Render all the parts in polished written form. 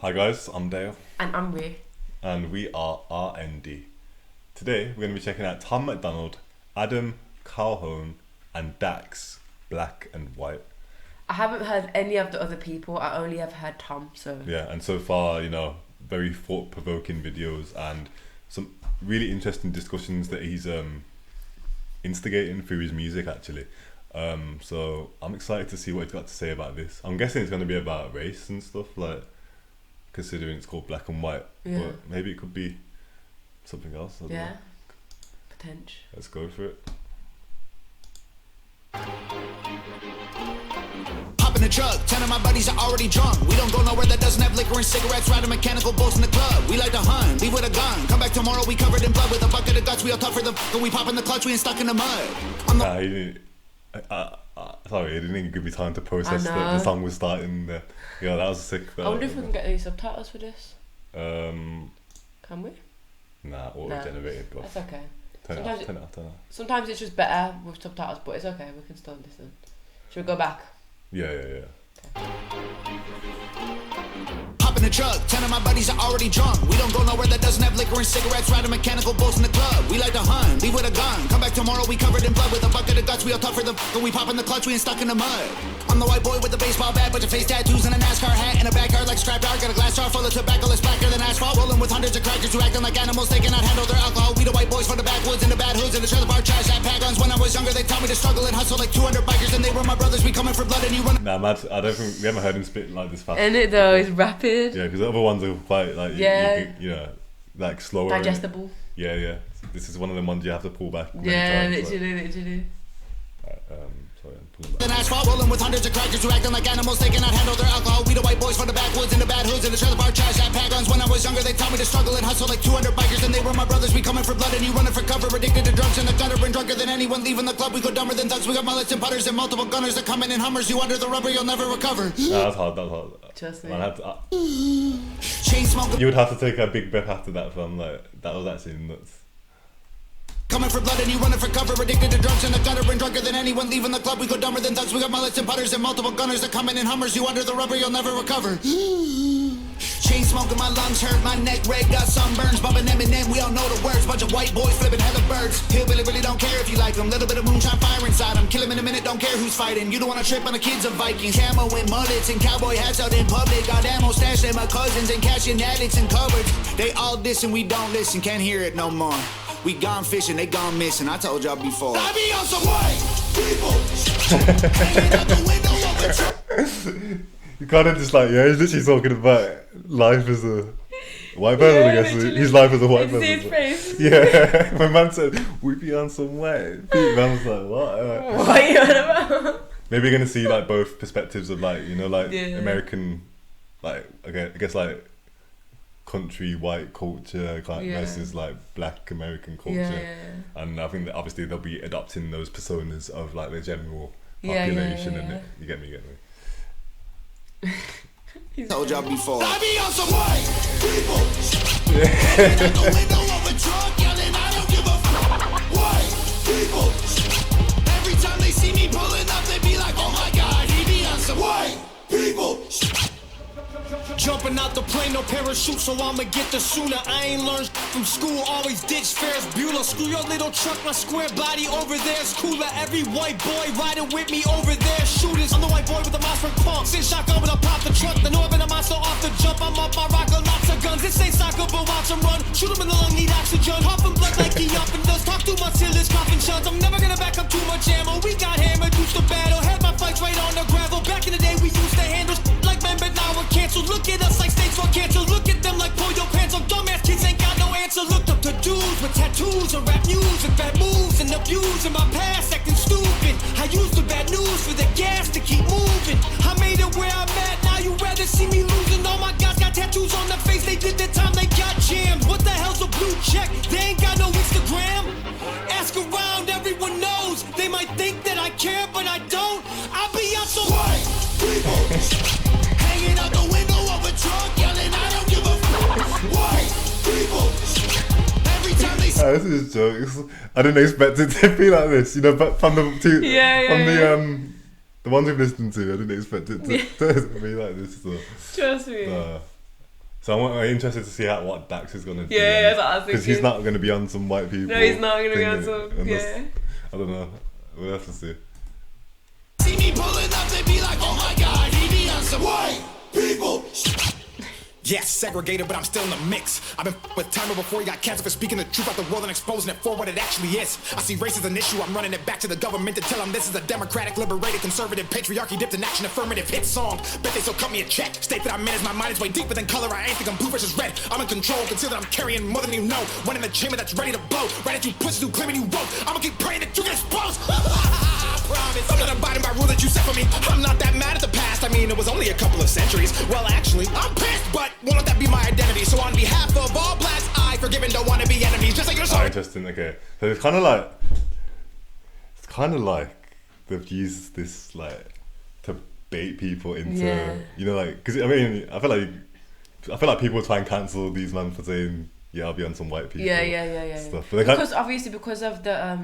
Hi guys, I'm Dale. And I'm Rhea. And we are RND. Today we're going to be checking out Tom MacDonald, Adam, Calhoun and Dax, Black and White. I haven't heard any of the other people, I only have heard Tom, so... Yeah, and so far, very thought-provoking videos and some really interesting discussions that he's instigating through his music actually. So I'm excited to see what he's got to say about this. I'm guessing it's going to be about race and stuff, like, considering it's called Black and White. Yeah. But maybe it could be something else. I don't know. Potential. Let's go for it. Hop in the truck, 10 of my buddies are already drunk. We don't go nowhere that doesn't have liquor and cigarettes. Riding mechanical bolts in the club. We like to hunt, leave with a gun. Come back tomorrow, we covered in blood with a bucket of guts. We all tougher than f***, and we pop in the clutch, we ain't stuck in the mud. Nah, he didn't. Sorry, it didn't even give me time to process that the song was starting there. Yeah, that was sick. I wonder if we can get any subtitles for this. Can we? Nah, auto-generated, bro. That's okay. Turn it off. Sometimes it's just better with subtitles, but it's okay, we can still listen. Should we go back? Yeah. Okay. Hop in the truck, 10 of my buddies are already drunk. We don't go nowhere that doesn't have liquor and cigarettes. Riding mechanical bolts in the club. We like to hunt, leave with a gun. Come back tomorrow, we covered in blood with a bucket of guts. We all tougher than f***, and we pop in the clutch, we ain't stuck in the mud. I'm the white boy with the baseball bat, bunch of face tattoos and a NASCAR hat. In a backyard like scrapyard, got a glass jar full of tobacco that's blacker than asphalt. Rolling with hundreds of crackers who acting like animals, they cannot handle their alcohol. We the white boys from the backwoods and the bad hoods and the trailer park trash that pack guns. When I was younger, they taught me to struggle and hustle like 200 bikers, and they were my brothers. We coming for blood and you run. Nah, man, I don't think we haven't heard him spit like this fast. In it though, it's rapid. Yeah, because the other ones are quite like like slower. Digestible. Yeah. This is one of the ones you have to pull back. Yeah, times, literally. Sorry, I'm pulling back. An asphalt rolling with hundreds of crackers who acting like animals, they cannot handle their alcohol. We the white boys from the backwoods and the bad hoods and the trailer park trash that pack guns. When I was younger, they taught me to struggle and hustle like 200 bikers, and they were my brothers. We coming for blood and you running for cover. Addicted to drugs in the gutter and drunker than anyone leaving the club. We go dumber than thugs. We got mullets and putters and multiple gunners that come in Hummers. You under the rubber, you'll never recover. Nah, that's hard. Trust me. Chain smoking. You would have to take a big breath after that, fam. Like, that was actually nuts. Coming for blood and you running for cover. Addicted to drugs in the gutter and drunker than anyone leaving the club. We go dumber than thugs. We got mullets and putters and multiple gunners that come in Hummers. You under the rubber, you'll never recover. Chain smoking, my lungs hurt, my neck red, got sunburns. Bumping Eminem, we all know the words. Bunch of white boys flipping hella birds. Hillbilly really don't care if you like them. Little bit of moonshine fire inside them. Kill him in a minute, don't care who's fighting. You don't wanna trip on the kids of Vikings. Camo and mullets and cowboy hats out in public. Got ammo stashed at my cousins and cashing addicts and cupboards. They all diss and we don't listen, can't hear it no more. We gone fishing, they gone missing. I told y'all before. I be on some white people. Hanging out the window of a truck. You kind of just like, he's literally talking about life as a white person, I guess. Literally. His life as a white See person. his face. Yeah, my man said, we be on some white. Man was like, what? What are you on about? Maybe you're going to see like both perspectives of like, Yeah. American, like, I guess like country white culture versus like black American culture. Yeah. And I think that obviously they'll be adopting those personas of like the general population and you get me. Told y'all before. I be on some white people. Hanging out the window of a truck yelling, I don't give a white people. Every time they see me pulling up, they be like, oh my god, he be on some white people. Jumping out the plane, no parachute, so I'ma get the sooner. I ain't learned from school, always ditch Ferris Bueller. Screw your little truck, my square body over there's cooler. Every white boy riding with me over there, shooters. I'm the white boy with the mouse for pump. Sit shotgun when I pop the truck. The Northern, I'm so off the jump. I'm up, I rock a lots of guns. This ain't soccer, but watch them run. Shoot him in the lung, need oxygen. Huffing blood like he up and does. Talk too much till his coughing shuns. I'm never gonna back up too much ammo. We got hammered, used to battle. Had my fights right on the gravel. Back in the day, we used to handle like men, but now we're canceled. Look at us like states for cancer. Look at them like pull your pants on. Dumbass kids ain't got no answer. Looked up to dudes with tattoos and rap music, bad moves and abuse in my past, acting stupid. I used the bad news for the gas to keep moving. I made it where I'm at. Now you rather see me losing. All my guys got tattoos on their face. They did the time, they got jammed. What the hell's a blue check? They ain't got no Instagram. Ask around, everyone knows. They might think that I care, but I don't. I'll be out so white people. Hanging out the window of a truck, yelling, I don't give a white people. Every time they see This is jokes. I didn't expect it to be like this, but from the ones we've listened to, I didn't expect it to be like this. So. Trust me. So I'm interested to see what Dax is gonna do. Yeah, that's what I was Because he's thinking. not gonna be on some white people. No, he's not gonna be thing, on some. unless- Yeah. I don't know. We'll have to see. See me pulling up, they be like, oh my god, he be on some white people. Yes, segregated, but I'm still in the mix. I've been with Timer before he got canceled for speaking the truth about the world and exposing it for what it actually is. I see race as an issue, I'm running it back to the government to tell them this is a democratic, liberated, conservative, patriarchy dipped in action, affirmative hit song. Bet they still cut me a check. State that I'm in as my mind is way deeper than color. I ain't think I'm blue versus red. I'm in control, consider that I'm carrying more than you know. One in the chamber that's ready to blow. Right at you pussies who claiming you woke. I'ma keep praying that you get exposed. Promise. I'm not abiding by rules that you set for me. I'm not that mad at the past. I mean, it was only a couple of centuries. Well, actually, I'm pissed, but won't let that be my identity. So on behalf of all blacks, I forgive and don't want to be enemies. Just like you're sorry. Interesting. Okay, so it's kind of like they've used this like to bait people into you know, like, because I mean I feel like people try and cancel these men for saying I'll be on some white people stuff. But Because obviously because of the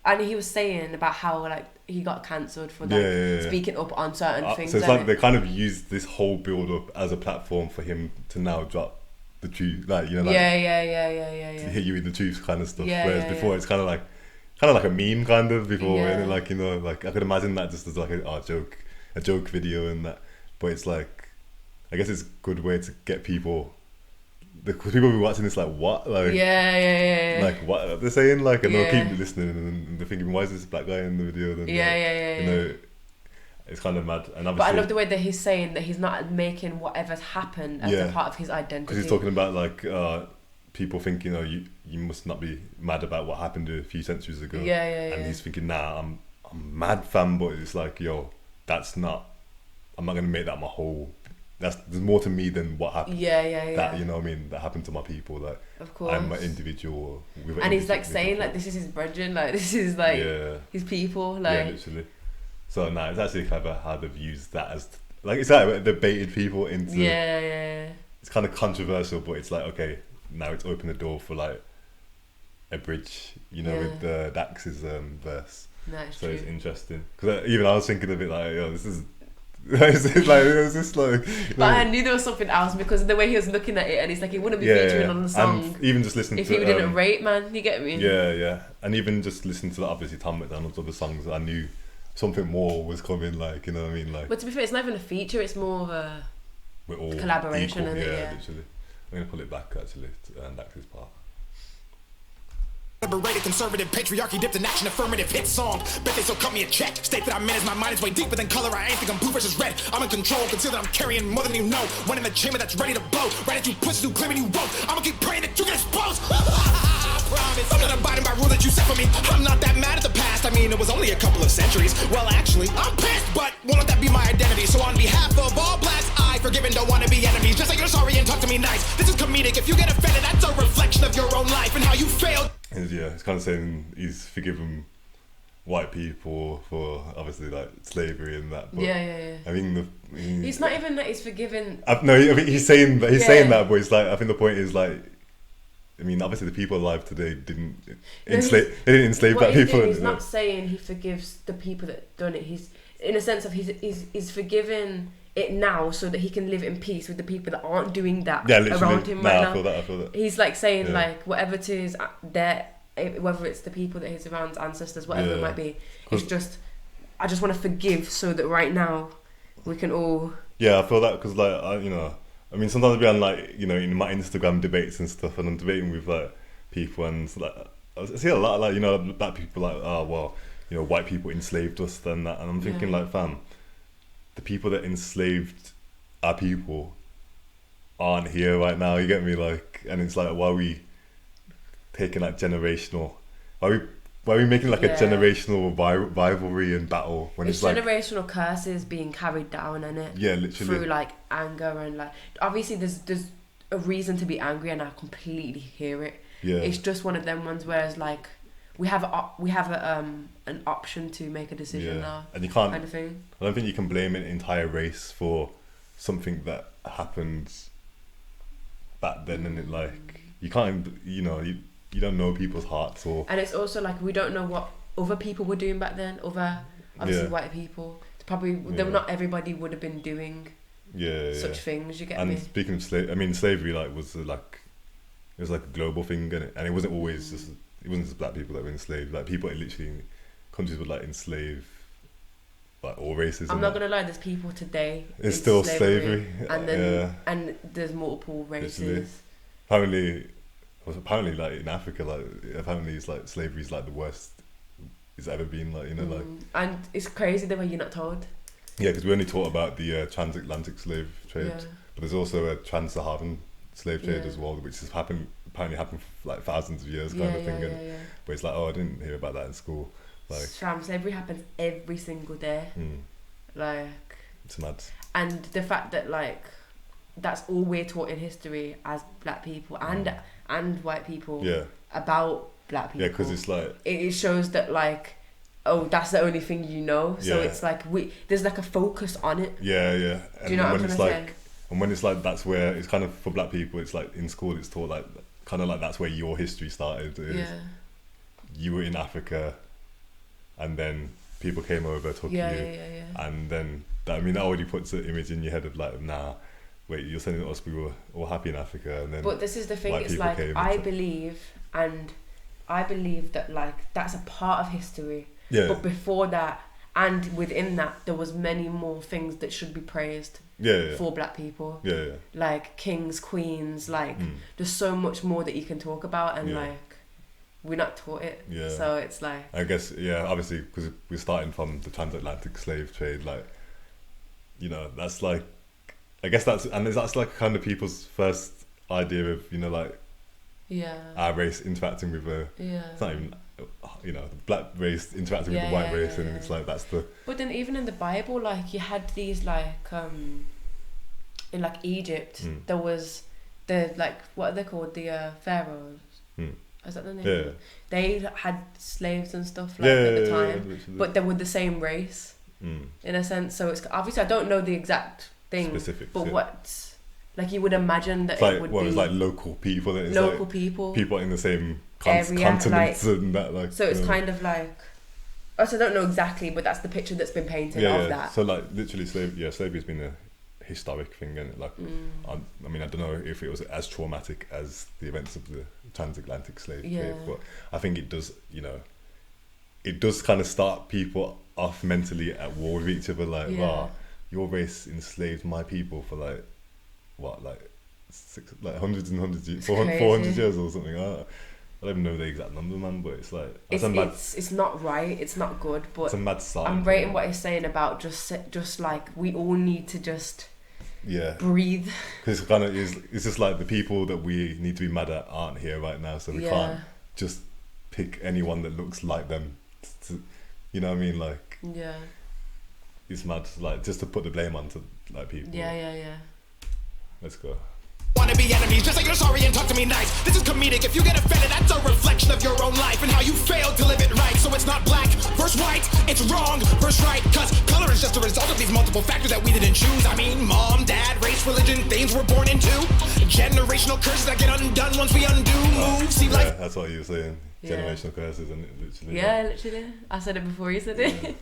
and he was saying about how like he got cancelled for like speaking up on certain things. So it's like they kind of used this whole build up as a platform for him to now drop the truth, like, you know, like to hit you with the truth kind of stuff. Whereas before it's kind of like a meme kind of before, and like, you know, like I could imagine that just as like a joke video and that. But it's like, I guess it's a good way to get people. The people who are watching this like what, like like what are they saying, like, and they'll keep listening and they're thinking, why is this black guy in the video? Then, you know, it's kind of mad. And obviously, but I love the way that he's saying that he's not making whatever's happened as a part of his identity. Because he's talking about like people thinking, you must not be mad about what happened a few centuries ago. And he's thinking, nah, I'm mad, fam, but it's like, I'm not gonna make that my whole. There's more to me than what happened. That, you know what I mean, that happened to my people. Like, of course, I'm an individual. And he's like saying like this is his brethren, like this is like his people, like literally. So it's actually clever how they've used that as like, it's like they baited people into. It's kind of controversial, but it's like, okay, now it's opened the door for like a bridge, you know, with Dax's verse. So it's interesting, because even I was thinking of it like, this is. It was just like, but I knew there was something else because of the way he was looking at it, and it's like he wouldn't be featuring on the song. And even just listening if to he didn't rate, man, you get me? And even just listening to obviously Tom MacDonald's other songs, I knew something more was coming, like, you know what I mean, like. But to be fair, it's not even a feature; it's more of a collaboration, equal, isn't it? Literally. I'm gonna pull it back actually, and Dax's part. Liberated, conservative, patriarchy dipped in action, affirmative hit song. Bet they still cut me a check. State that I'm in as my mind is way deeper than color. I ain't think I'm blue versus red. I'm in control, consider that I'm carrying more than you know. One in the chamber that's ready to blow. Right at you pussies who claiming you woke. I'ma keep praying that you get exposed. Promise. I'm not abiding by rules that you set for me. I'm not that mad at the past. I mean, it was only a couple of centuries. Well, actually, I'm pissed, but won't let that be my identity. So on behalf of all blacks, I forgive and don't want to be enemies. Just like you're sorry and talk to me nice. This is comedic. If you get offended, that's a reflection of your own life and how you failed. And it's kind of saying he's forgiven white people for obviously like slavery and that. But I think he's not even that he's forgiven. No, I mean, he's saying that. Saying that, but it's like, I think the point is like, I mean, obviously the people alive today didn't enslave black people. He's not saying he forgives the people that done it. He's in a sense of he's forgiven it now so that he can live in peace with the people that aren't doing that around him right now. I feel that. He's like saying like whatever it is there, whether it's the people that he's around, ancestors, whatever it might be. It's just, I just want to forgive so that right now we can all. Yeah, I feel that because like I mean, sometimes I'll be on like, you know, in my Instagram debates and stuff, and I'm debating with like people, and like I see a lot of like, you know, black people like, oh well, you know, white people enslaved us and that, and I'm thinking like, fam, the people that enslaved our people aren't here right now, you get me, like, and it's like, why are we taking like generational, why are we making like a generational rivalry and battle when it's like generational curses being carried down, and it literally through like anger, and like obviously there's a reason to be angry, and I completely hear it. It's just one of them ones where it's like we have an option to make a decision now, and you can't, kind of thing. I don't think you can blame an entire race for something that happened back then, and it like you can't, you know, you don't know people's hearts, or and it's also like we don't know what other people were doing back then, other obviously white people. It's probably not everybody would have been doing such things. You get and me? speaking of slavery was it was like a global thing, and it wasn't always it wasn't just black people that were enslaved. Like people literally countries would like enslave like all races. I'm not gonna lie, there's people today. It's still slavery, and then and there's multiple races. Literally. Apparently, like in Africa, apparently it's like slavery is like the worst it's ever been. Like and it's crazy the way you're not told. Yeah, because we only taught about the transatlantic slave trade, but there's also a trans-Saharan slave trade as well, which has apparently happened for like thousands of years, kind of thing. But it's like, oh, I didn't hear about that in school. Like, slavery happens every single day. Like, it's mad. And the fact that like that's all we're taught in history as black people and white people about black people. Yeah, because it's like it shows that like, oh, that's the only thing you know. So it's like there's like a focus on it. Yeah. Do you know what I'm trying to say? And when it's like, that's where it's kind of, for black people, it's like in school it's taught like kind of like that's where your history started. You were in Africa, and then people came over, took you, and then that already puts an image in your head of like, nah, wait, you're saying us we were all happy in Africa, and then. But this is the thing. It's like I believe that like that's a part of history. Yeah. But before that and within that, there was many more things that should be praised. For black people. Like kings, queens, like there's so much more that you can talk about, and like we're not taught it. So it's like, I guess obviously because we're starting from the transatlantic slave trade, like that's like, I guess that's like kind of people's first idea of like our race interacting with it's not even the black race interacting with the white race, and it's like that's the. But then even in the Bible, like you had these like in like Egypt, there was the like, what are they called, the pharaohs? Is that the name? Yeah. They had slaves and stuff like at the time, but they were the same race in a sense. So it's obviously, I don't know the exact thing, specifics, but what like you would imagine that it's it would be it's like local people. That local people in the same area, continents, like, and that like. So it's kind of like. Also, I don't know exactly, but that's the picture that's been painted of that. So like literally, slavery's been a historic thing, and like I don't know if it was as traumatic as the events of the transatlantic slave trade, but I think it does. It does kind of start people off mentally at war with each other. Like, wow, your race enslaved my people for like what, like hundreds and hundreds, 400 years or something. I don't even know the exact number, man, but it's like it's not right, it's not good, but it's a mad sign. I'm rating what he's saying about just like we all need to just breathe, because it's kind of it's just like the people that we need to be mad at aren't here right now, so we can't just pick anyone that looks like them to, you know what I mean, like it's mad, like just to put the blame onto like people. Let's go. Wanna be enemies, just like you're sorry and talk to me nice. This is comedic, if you get offended, that's a reflection of your own life and how you failed to live it right. So it's not black versus white, it's wrong versus right, cause color is just a result of these multiple factors that we didn't choose. I mean, mom, dad, race, religion, things we're born into. Generational curses that get undone once we undo moves. See, life. That's what you were saying. Generational curses, and literally. Yeah, literally. I said it before you said it.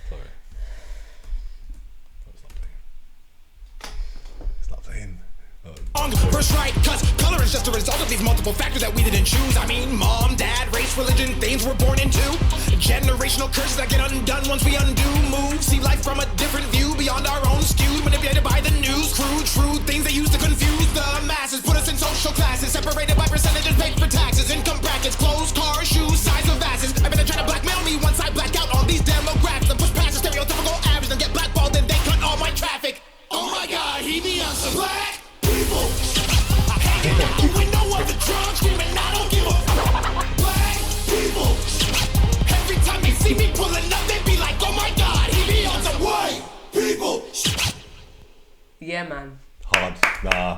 Sorry. Versus right, cause color is just a result of these multiple factors that we didn't choose. I mean, mom, dad, race, religion, things we're born into. Generational curses that get undone once we undo moves. See life from a different view, beyond our own skewed, manipulated by the news. True things they use to confuse the masses. Put us in social classes, separated by percentages paid for taxes. Income brackets, clothes, cars, shoes, size of asses. I bet they're trying to blackmail me once I black out on these demographics and push past the stereotypical average and get blackballed and they cut all my traffic. Oh my god, he be on some black people. Hanging out the window of the trunk, screaming, I don't give a fuck. Black people. Every time they see me pulling up, they be like, oh my god, he be on some white people. Yeah, man. Hard. Nah.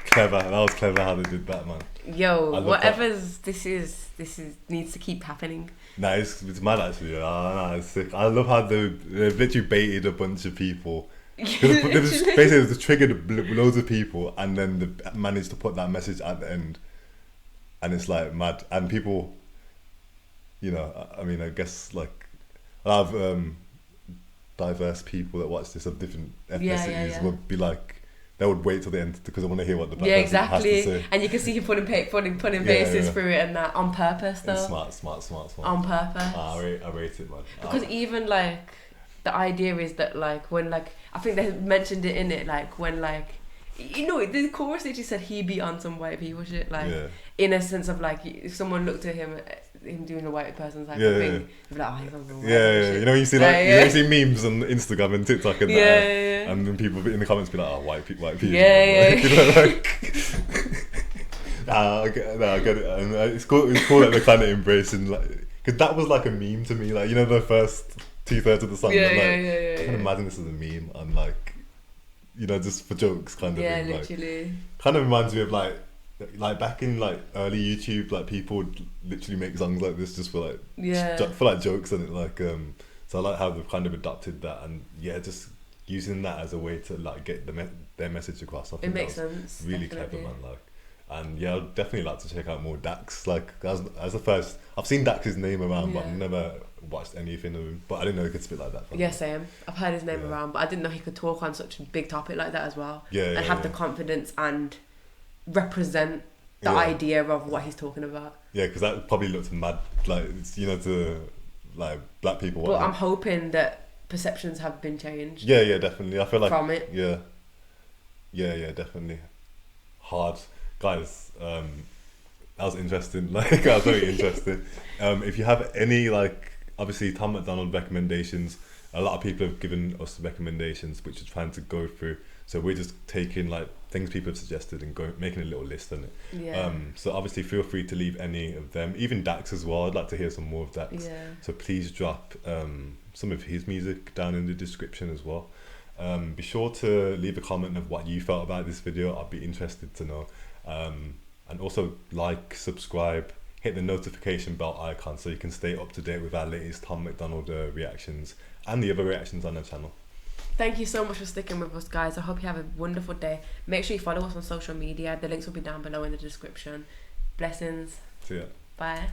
Clever. That was clever how they did that, man. Yo, whatever's this is needs to keep happening. Nah, it's mad actually. Nah, it's sick. I love how they've literally baited a bunch of people. Basically, they triggered loads of people, and then they managed to put that message at the end, and it's like mad. And people, I mean, I guess like a lot of diverse people that watch this of different ethnicities yeah. would be like, they would wait till the end because I want to hear what the black Yeah, person has to exactly. say. And you can see him putting faces through it and that on purpose though. It's smart. On purpose. I rate it, man. Because even like the idea is that like when like I think they mentioned it in it like when like you know the chorus literally said he be on some white people shit like in a sense of like if someone looked at him doing a white person's like thing, you'd be like, oh, he's on some white shit. You know, you see like you see memes on Instagram and TikTok and that, and then people in the comments be like, oh, white people. Yeah. You know, like, I get it. And it's cool that they're kind of embracing like, because that was like a meme to me. Like, you know, the first 2/3 of the song. I can imagine this as a meme and like, you know, just for jokes kind of thing. Literally. Like, kind of reminds me of like back in like early YouTube, like people would literally make songs like this just for like for like jokes and it like so I like how they've kind of adopted that and just using that as a way to like get their message across. I think it makes sense. Really definitely. Clever, man. Like, and I'd definitely like to check out more Dax. Like as the first, I've seen Dax's name around, but I've never watched anything of him. But I didn't know he could spit like that. Yeah, same. I've heard his name around, but I didn't know he could talk on such a big topic like that as well. And have the confidence and represent the idea of what he's talking about. Yeah, because that probably looks mad, like, you know, to like black people. But I'm hoping that perceptions have been changed. Yeah, definitely. I feel like from it. Yeah, definitely. Hard, guys. That was interesting. Like, I was very interested. If you have any like, obviously Tom MacDonald recommendations, a lot of people have given us recommendations, which we're trying to go through. So we're just taking like things people have suggested and making a little list on it. Yeah. So obviously feel free to leave any of them, even Dax as well. I'd like to hear some more of Dax. Yeah. So please drop some of his music down in the description as well. Be sure to leave a comment of what you felt about this video. I'd be interested to know. And also like, subscribe, hit the notification bell icon so you can stay up to date with our latest Tom MacDonald reactions and the other reactions on the channel. Thank you so much for sticking with us, guys. I hope you have a wonderful day. Make sure you follow us on social media. The links will be down below in the description. Blessings. See ya. Bye.